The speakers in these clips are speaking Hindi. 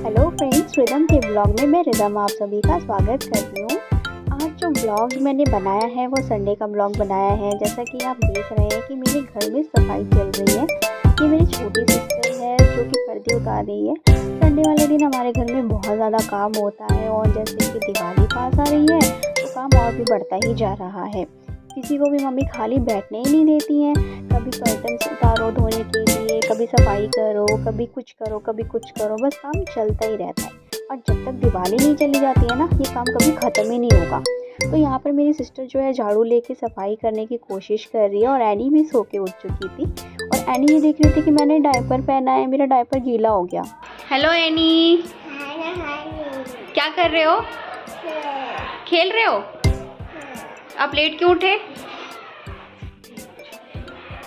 हेलो फ्रेंड्स, रिदम के ब्लॉग में मैं रिदम आप सभी का स्वागत करती हूँ। आज जो ब्लॉग मैंने बनाया है वो संडे का ब्लॉग बनाया है। जैसा कि आप देख रहे हैं कि मेरे घर में सफाई चल रही है। ये मेरी छोटी सिस्टर है जो कि पर्दे उतार रही है। संडे वाले दिन हमारे घर में बहुत ज़्यादा काम होता है और जैसे कि दिवाली पास आ रही है तो काम और भी बढ़ता ही जा रहा है। किसी को भी मम्मी खाली बैठने ही नहीं देती हैं। कभी कर्टन उतारो धोने के लिए, कभी सफाई करो, कभी कुछ करो, कभी कुछ करो, बस काम चलता ही रहता है। और जब तक दिवाली नहीं चली जाती है ना, ये काम कभी ख़त्म ही नहीं होगा। तो यहाँ पर मेरी सिस्टर जो है झाड़ू लेके सफाई करने की कोशिश कर रही है और एनी भी सो के उठ चुकी थी। और एनी ये देख रही थी कि मैंने डायपर पहना है, मेरा डायपर गीला हो गया। हेलो एनी, क्या कर रहे हो? खेल रहे हो? आप लेट क्यों उठे?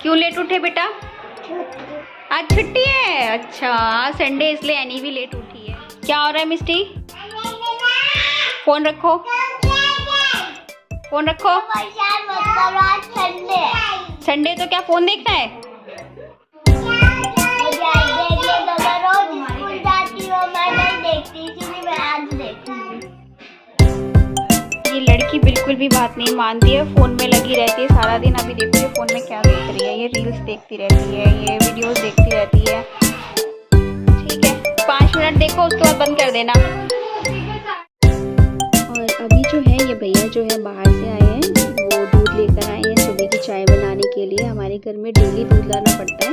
क्यों लेट उठे बेटा? आज छुट्टी है। अच्छा, आज संडे इसलिए एनी भी लेट उठी है। क्या हो रहा है मिस्टी? फोन रखो, फोन रखो। संडे तो क्या फोन देखना है? ये लड़की बिल्कुल भी बात नहीं मानती है, फ़ोन में लगी रहती है सारा दिन। अभी देखो ये फ़ोन में क्या देख रही है, ये रील्स देखती रहती है, ये वीडियोस देखती रहती है। ठीक है, 5 मिनट देखो, उसके बाद बंद कर देना। और अभी जो है ये भैया जो है बाहर से आए हैं, वो दूध लेकर आए हैं सुबह की चाय बनाने के लिए। हमारे घर में डेली दूध लाना पड़ता है।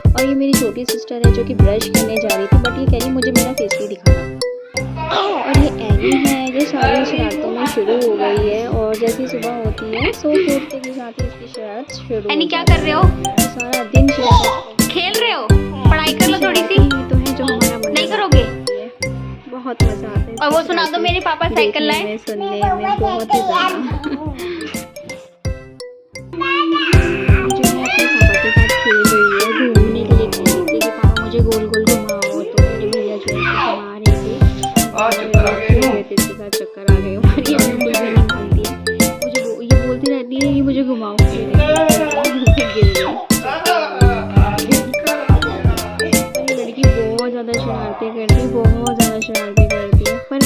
और ये मेरी छोटी सिस्टर है जो कि ब्रश करने जा रही थी, बट ये कह रही मुझे मेरा फेस नहीं दिखाना। और ये एनी है, ये सारी शरारतों में शुरू हो गई है। और जैसी सुबह होती है सो उठते के साथ ही इसकी शरारत शुरू। एनी क्या कर रहे हो? सारा दिन शरारत। खेल रहे हो? पढ़ाई कर लो थोड़ी सी। तो है जो हमारा मन नहीं करोगे, बहुत मजा आता है। और वो सुना दो, मेरे पापा साइकिल लाए। सुनने में बहुत ही ज्यादा जो है अपने पापा के साथ खेल रही है, घूमने के लिए कह रही थी कि पापा मुझे गोल गोल घुमाओ। तो मेरे भैया जो है घुमा रहे थे, चक्कर आ गए। हमारी बिल्कुल भी नहीं मानती है, मुझे ये बोलती रहती है कि मुझे घुमाओ। लड़की बहुत ज़्यादा शरारतें करती है, बहुत ज़्यादा शरारतें करती है। पर तो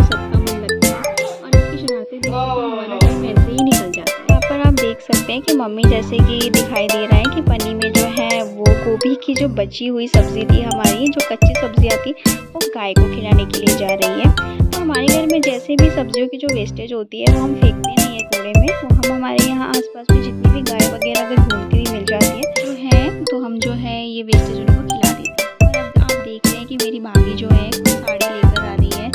सबका मन लगता है और इसकी शरारतें देखते हमारा टाइम ऐसे ही निकल जाता है। यहाँ पर आप देख सकते हैं कि मम्मी जैसे कि दिखाई दे रहा है कि पन्नी में जो है वो गोभी की जो बची हुई सब्ज़ी थी हमारी, जो कच्ची सब्जियाँ थी, वो गाय को खिलाने के लिए जा रही है। तो हमारे घर में जैसे भी सब्जियों की जो वेस्टेज होती है वो हम फेंकते नहीं है कूड़े में। तो हम हमारे यहाँ आसपास में जितनी भी गाय वगैरह अगर घूमती हुई मिल जाती है जो है, तो हम जो है ये वेस्टेज उनको खिला देते हैं। और अब आप देख रहे हैं कि मेरी भाभी जो है साड़ी लेकर आ रही है।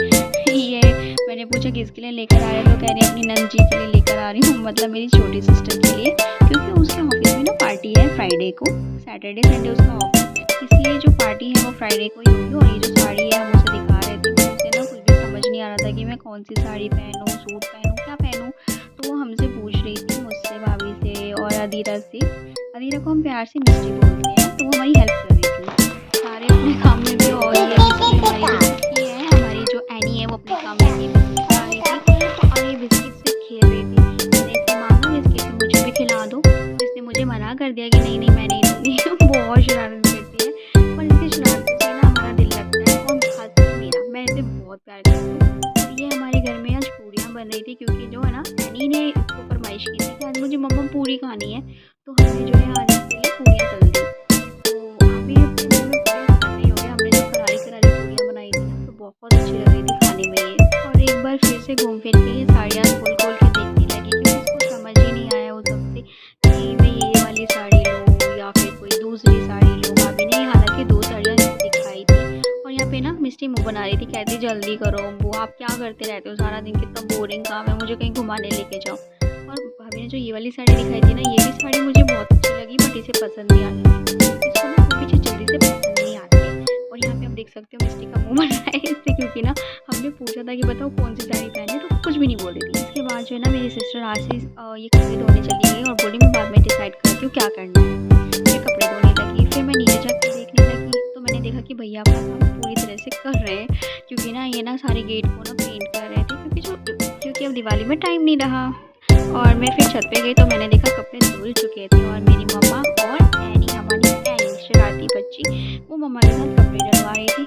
ये मैंने पूछा किसके लिए लेकर आ रहे हैं, तो कह रही है अपनी नंद जी के लिए लेकर आ रही हूँ, मतलब मेरी छोटी सिस्टर के लिए। क्योंकि उसके ऑफिस में ना पार्टी है फ्राइडे को, सैटरडे संडे उसका ऑफिस है, इसलिए जो पार्टी है वो फ्राइडे को ही होगी। और ये जो साड़ी है हम उसे दिखा रहे थे, उसे ना कुछ भी समझ नहीं आ रहा था कि मैं कौन सी साड़ी पहनूं, सूट पहनूं, क्या पहनूं। तो वो हमसे पूछ रही थी, मुझसे, भाभी से और अदीरा से। अदीरा को हम प्यार से मिस्टी बोलते हैं। तो वो हमारी हेल्प कर रही थी सारे अपने काम में भी। और ये मिस्टी है हमारी जो एनी है, वो अपने काम में भी खा रही थी और ये बिस्किट से खेल रही थी। मैंने इससे मांगा बिस्किट, मुझे भी खिला दो, तो इसने मुझे मना कर दिया कि नहीं नहीं मैं नहीं दूँगी। बहुत शरारत करती है और इसकी शरारतों से ना हमारा दिल लगता है। और खासकर मेरा, मैं इसे बहुत प्यार करती हूँ। और ये हमारे घर में आज पूरियाँ बन रही थी, क्योंकि जो है ना एनी ने इसको फरमाइश की थी कि आज मुझे मम्मा पूरी खानी है। तो हमने जो है आज इसके लिए पूरियाँ तल दी। तो आप भी अपने घर में पूरियाँ खाते ही होंगे। हमने जो करारी करारी पूरियाँ बनाई थी तो बहुत अच्छी लग रही थी खाने में ये। और एक बार फिर से घूम फिर के ये साड़ियाँ खोल खोल के देखने लगी, क्योंकि इसको समझ ही नहीं आया वो सबसे कि भाई ये वाली साड़ी लो या फिर कोई दूसरी साड़ी लो। भाभी ने हालांकि 2 साड़ियाँ दिखाई थी। और यहाँ पे ना मिस्टी मुँह बना रही थी, कहती जल्दी करो वो, आप क्या करते रहते हो सारा दिन, कितना बोरिंग काम है, मुझे कहीं घुमाने लेके जाओ। और भाभी ने जो ये वाली साड़ी दिखाई थी ना, ये भी साड़ी मुझे बहुत अच्छी लगी, बट इसे पसंद नहीं आई। इसको ना पीछे जल्दी से पसंद नहीं आती है। और यहाँ पे आप देख सकते हो मिस्टी का मुँह बन रहा है इससे, क्योंकि ना हमने पूछा था कि बताओ कौन सी साड़ी पहने, तो कुछ भी नहीं बोल रही थी। इसके बाद जो है ना मेरी सिस्टर आज से ये कपड़े धोने चली गई और बोली मैं बाद में डिसाइड करती हूँ क्या करना है। फिर कपड़े धोने लगी। फिर मैं नीचे जाकर देखने लगी तो मैंने देखा कि भैया अपना काम पूरी तरह से कर रहे हैं, क्योंकि ना ये ना सारे गेट को ना पेंट कर रहे थे, क्योंकि अब दिवाली में टाइम नहीं रहा। और मैं फिर छत पे गई तो मैंने देखा कपड़े धुल चुके थे और मेरी मम्मा और एनी, हमारी एनी शरारती बच्ची, वो मम्मा के साथ कपड़े डलवा रही थी।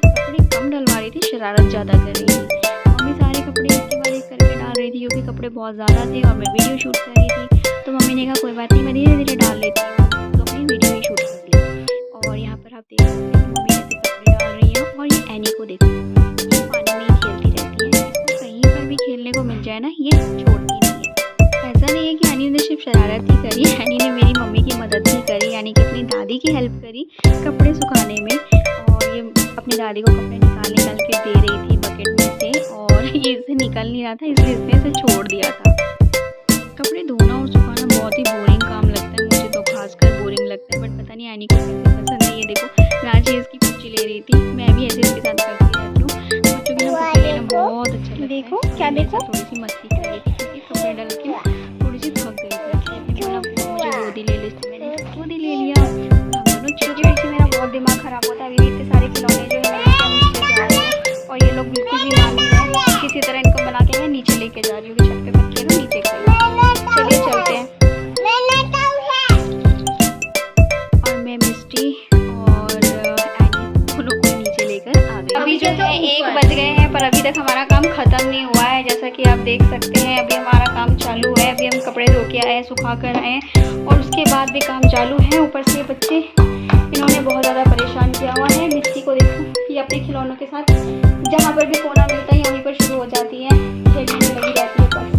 बहुत ज़्यादा थे और मैं वीडियो शूट कर रही थी। तो मम्मी ने कहा कोई बात नहीं, मैं धीरे धीरे डाल लेती हूँ, तो अपनी वीडियो ही शूट कर ली। और यहाँ पर आप देख सकते हैं मम्मी कैसे कपड़े डाल रही है। और ये एनी को देखो, ये पानी में ही खेलती रहती है, इसको कहीं पर भी खेलने को मिल जाए ना ये छोड़ती नहीं है। ऐसा नहीं है कि एनी ने सिर्फ शरारत ही करी, एनी ने मेरी मम्मी की मदद भी करी, यानी कि अपनी दादी की हेल्प करी कपड़े सुखाने में। और ये अपनी दादी को कपड़े निकाल के दे रही थी बकेट में से, और ये इससे निकल नहीं रहा था, इसलिए इसने इसे छोड़ दिया था। कपड़े धोना और सुखाना बहुत ही बोरिंग काम लगता है, मुझे तो खासकर बोरिंग लगता है, बट पता नहीं एनी को कैसे पसंद है। ये देखो रांची इसकी पूछी ले रही थी, मैं भी ऐसे इसके साथ करती रहती हूँ। बच्चों की ना पूछी लेना बहुत अच्छा लगता है। देखो क्या देखो, थोड़ी सी मस्ती कर रही थी क्योंकि कपड़े डाल के थोड़ी सी थक गई थी, मुझे गोदी ले ली थी, मैंने गोदी ले लिया। हम दोनों चिड़चिड़ी मेरा बहुत दिमाग खराब होता है। अभी इतने सारे खिलौने जो है मैंने नीचे जा रहे हैं और ये लोग बिल्कुल भी मान नहीं रहे। किसी तरह इनको बना के मैं नीचे लेके जा रही हूँ कि छत पे मत खेलो, नीचे खेलो। चलिए चलते हैं। और मैं मिस्टी और एनी दोनों को नीचे लेकर आ गई। अभी जो है 1 बज गए हैं, पर अभी तक हमारा काम ख़त्म नहीं हुआ है। जैसा कि आप देख सकते हैं अभी हमारा काम चालू है। अभी हम कपड़े धो के आए हैं, सुखा कर आए हैं, और उसके बाद भी काम चालू है। ऊपर से बच्चे इन्होंने बहुत ज़्यादा परेशान किया हुआ है। मिस्टी को देखो, ये अपने खिलौनों के साथ जहाँ पर भी कोना मिलता है वहीं पर शुरू हो जाती है, खेलने में लगी रहती है बस।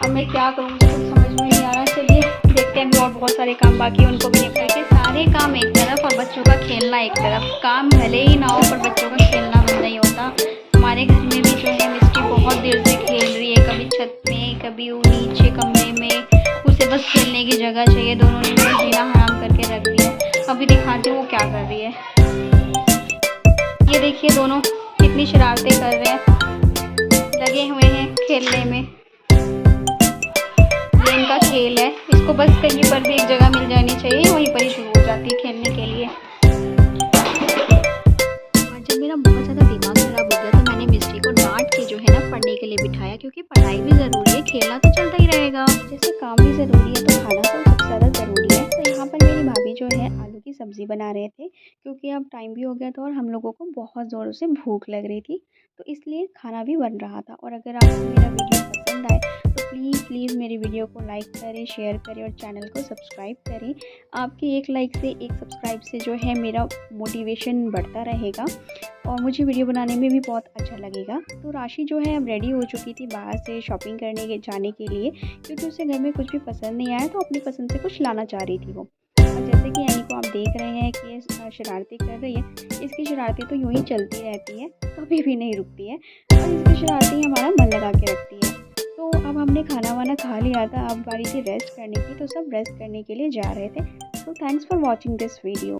अब मैं क्या करूँ, मुझे कुछ समझ में नहीं आ रहा। चलिए देखते हैं, अभी और बहुत सारे काम बाकी है, उनको भी निपटा के। सारे काम एक तरफ और बच्चों का खेलना एक तरफ। काम भले ही ना हो पर बच्चों का खेलना बंद नहीं होता। हमारे घर में भी जो है मिस्टी बहुत देर से खेल रही है, कभी छत में कभी वो नीचे कमरे में, उसे बस खेलने की जगह चाहिए। दोनों ने जीना हराम करके रख दिया। अभी दिखाती हूँ वो क्या कर रही है। ये देखिए दोनों कितनी शरारतें कर रहे हैं, लगे हुए हैं खेलने में। ये इनका खेल है, इसको बस कहीं पर भी एक जगह मिल जानी चाहिए, वहीं पर ही शुरू हो जाती है खेलने के लिए। जब मेरा बहुत ज़्यादा दिमाग खराब हो गया तो मैंने मिस्टी को डांट के जो है ना पढ़ने के लिए बिठाया, क्योंकि पढ़ाई भी ज़रूरी है, खेलना तो चलता ही रहेगा। जैसे काम भी ज़रूरी है तो खाना तो सबसे ज़्यादा ज़रूरी है। तो यहाँ पर मेरी भाभी जो है आलू की सब्ज़ी बना रहे थे, क्योंकि अब टाइम भी हो गया था और हम लोगों को बहुत ज़ोरों से भूख लग रही थी, तो इसलिए खाना भी बन रहा था। और अगर आपको मेरा वीडियो पसंद आए तो प्लीज़ मेरी वीडियो को लाइक करें, शेयर करें और चैनल को सब्सक्राइब करें। आपके एक लाइक से, एक सब्सक्राइब से जो है मेरा मोटिवेशन बढ़ता रहेगा और मुझे वीडियो बनाने में भी बहुत अच्छा लगेगा। तो राशि जो है अब रेडी हो चुकी थी बाहर से शॉपिंग करने के जाने के लिए, क्योंकि उसे घर में कुछ भी पसंद नहीं आया, तो अपनी पसंद से कुछ लाना चाह रही थी वो। और जैसे कि एनी को आप देख रहे हैं कि ये शरारती कर रही है, इसकी शरारती तो यूँ ही चलती रहती है, कभी भी नहीं रुकती है, और इसकी शरारती हमारा मन लगा के रखती है। तो अब हमने खाना वाना खा लिया था, अब बारी थी रेस्ट करने की, तो सब रेस्ट करने के लिए जा रहे थे। तो thanks for watching this video.